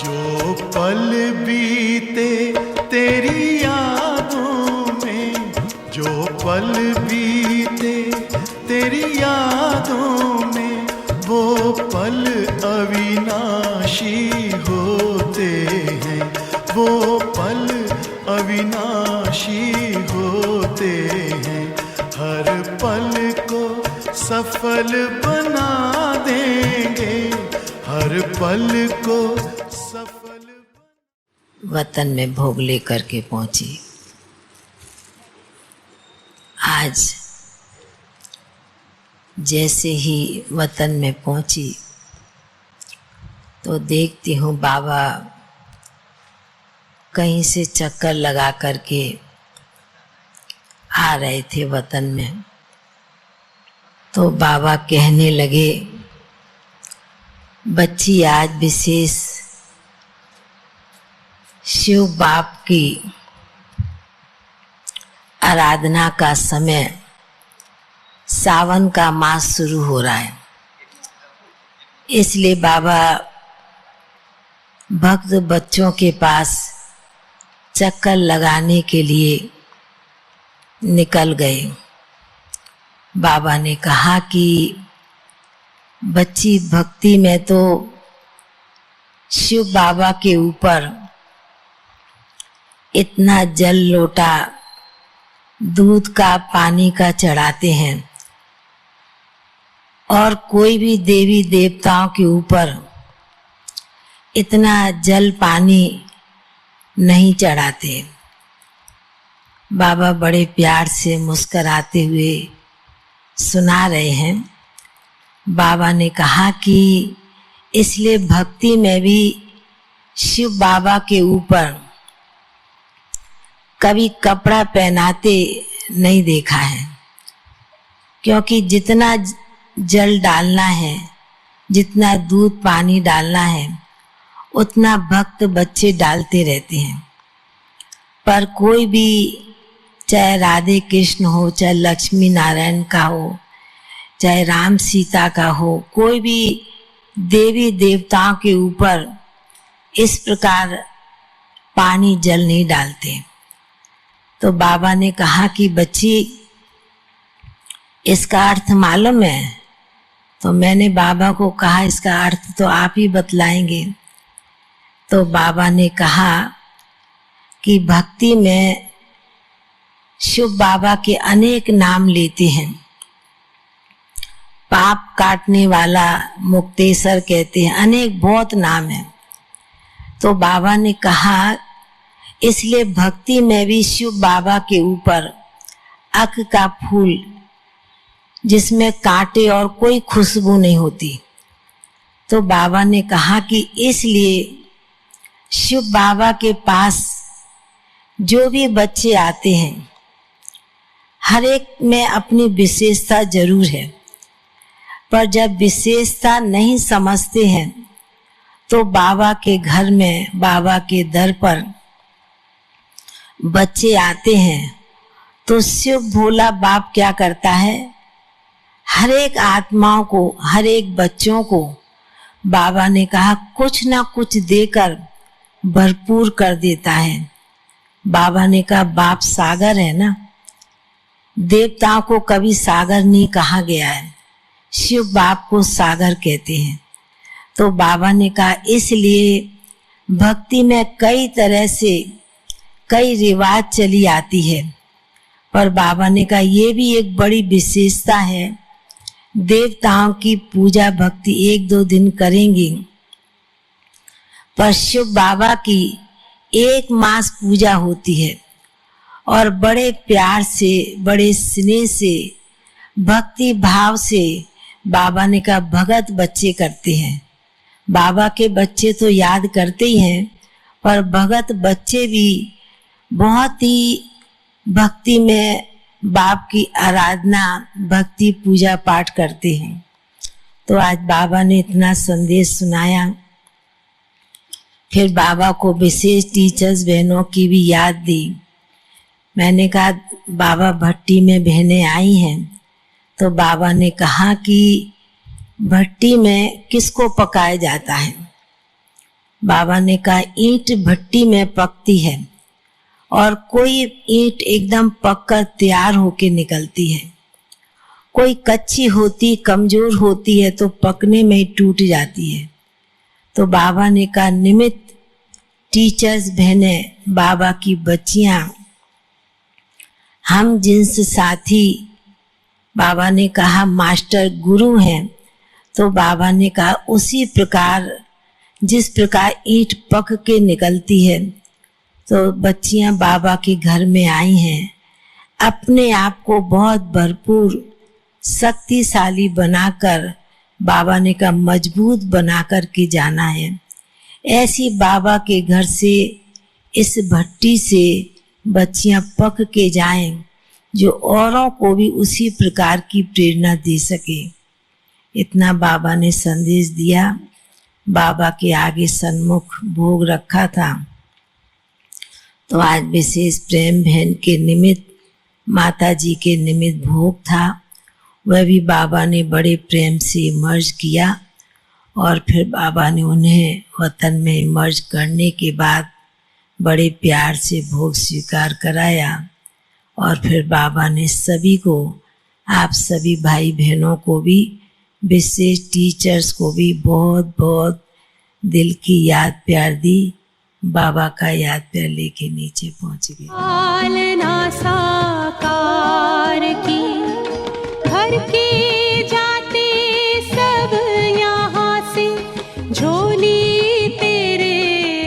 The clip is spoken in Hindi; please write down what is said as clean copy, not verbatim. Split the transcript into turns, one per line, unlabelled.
जो पल बीते तेरी यादों में, जो पल बीते तेरी यादों में, वो पल अविनाशी होते हैं, वो पल अविनाशी होते हैं। हर पल को सफल बना देंगे, हर पल को सफल।
वतन में भोग लेकर के पहुंची। आज जैसे ही वतन में पहुंची तो देखती हूँ बाबा कहीं से चक्कर लगा करके आ रहे थे वतन में। तो बाबा कहने लगे, बच्ची आज विशेष शिव बाप की आराधना का समय, सावन का मास शुरू हो रहा है, इसलिए बाबा भक्त बच्चों के पास चक्कर लगाने के लिए निकल गए। बाबा ने कहा कि बच्ची भक्ति में तो शिव बाबा के ऊपर इतना जल लोटा दूध का पानी का चढ़ाते हैं और कोई भी देवी देवताओं के ऊपर इतना जल पानी नहीं चढ़ाते। बाबा बड़े प्यार से मुस्कुराते हुए सुना रहे हैं। बाबा ने कहा कि इसलिए भक्ति में भी शिव बाबा के ऊपर कभी कपड़ा पहनाते नहीं देखा है, क्योंकि जितना जल डालना है, जितना दूध पानी डालना है, उतना भक्त बच्चे डालते रहते हैं। पर कोई भी, चाहे राधे कृष्ण हो, चाहे लक्ष्मी नारायण का हो, चाहे राम सीता का हो, कोई भी देवी देवताओं के ऊपर इस प्रकार पानी जल नहीं डालते। तो बाबा ने कहा कि बच्ची इसका अर्थ मालूम है? तो मैंने बाबा को कहा इसका अर्थ तो आप ही बतलाएंगे। तो बाबा ने कहा कि भक्ति में शिव बाबा के अनेक नाम लेते हैं। पाप काटने वाला मुक्तेश्वर कहते हैं, अनेक बहुत नाम है। तो बाबा ने कहा इसलिए भक्ति में भी शिव बाबा के ऊपर अक का फूल, जिसमें कांटे और कोई खुशबू नहीं होती। तो बाबा ने कहा कि इसलिए शिव बाबा के पास जो भी बच्चे आते हैं, हर एक में अपनी विशेषता जरूर है, पर जब विशेषता नहीं समझते हैं तो बाबा के घर में, बाबा के दर पर बच्चे आते हैं तो शिव भोला बाप क्या करता है, हर एक आत्माओं को, हर एक बच्चों को बाबा ने कहा कुछ ना कुछ देकर भरपूर कर देता है। बाबा ने कहा बाप सागर है ना, देवताओं को कभी सागर नहीं कहा गया है, शिव बाप को सागर कहते हैं। तो बाबा ने कहा इसलिए भक्ति में कई तरह से कई रिवाज चली आती है, पर बाबा ने कहा ये भी एक बड़ी विशेषता है। देवताओं की पूजा भक्ति 1-2 दिन करेंगे, पर शिव बाबा की 1 मास पूजा होती है और बड़े प्यार से, बड़े स्नेह से, भक्ति भाव से बाबा ने कहा भगत बच्चे करते हैं। बाबा के बच्चे तो याद करते ही हैं, पर भगत बच्चे भी बहुत ही भक्ति में बाप की आराधना, भक्ति पूजा पाठ करते हैं। तो आज बाबा ने इतना संदेश सुनाया। फिर बाबा को विशेष टीचर्स बहनों की भी याद दी। मैंने कहा बाबा भट्टी में बहनें आई हैं, तो बाबा ने कहा कि भट्टी में किसको पकाया जाता है? बाबा ने कहा ईंट भट्टी में पकती है और कोई ईंट एकदम पककर तैयार होके निकलती है, कोई कच्ची होती कमजोर होती है तो पकने में ही टूट जाती है। तो बाबा ने कहा निमित्त टीचर्स बहनें, बाबा की बच्चियां, हम जिनस साथी, बाबा ने कहा मास्टर गुरु हैं। तो बाबा ने कहा उसी प्रकार जिस प्रकार ईंट पक के निकलती है, तो बच्चियां बाबा के घर में आई हैं, अपने आप को बहुत भरपूर शक्तिशाली बनाकर, बाबा ने कहा मजबूत बनाकर के जाना है। ऐसी बाबा के घर से, इस भट्टी से बच्चियां पक के जाएं, जो औरों को भी उसी प्रकार की प्रेरणा दे सके। इतना बाबा ने संदेश दिया। बाबा के आगे सन्मुख भोग रखा था, तो आज विशेष प्रेम बहन के निमित्त, माता जी के निमित्त भोग था। वह भी बाबा ने बड़े प्रेम से इमर्ज किया और फिर बाबा ने उन्हें वतन में इमर्ज करने के बाद बड़े प्यार से भोग स्वीकार कराया। और फिर बाबा ने सभी को, आप सभी भाई बहनों को भी, विशेष टीचर्स को भी बहुत बहुत दिल की याद प्यार दी। बाबा का याद प्यार लेके नीचे पहुंच गए।
पालना साकार की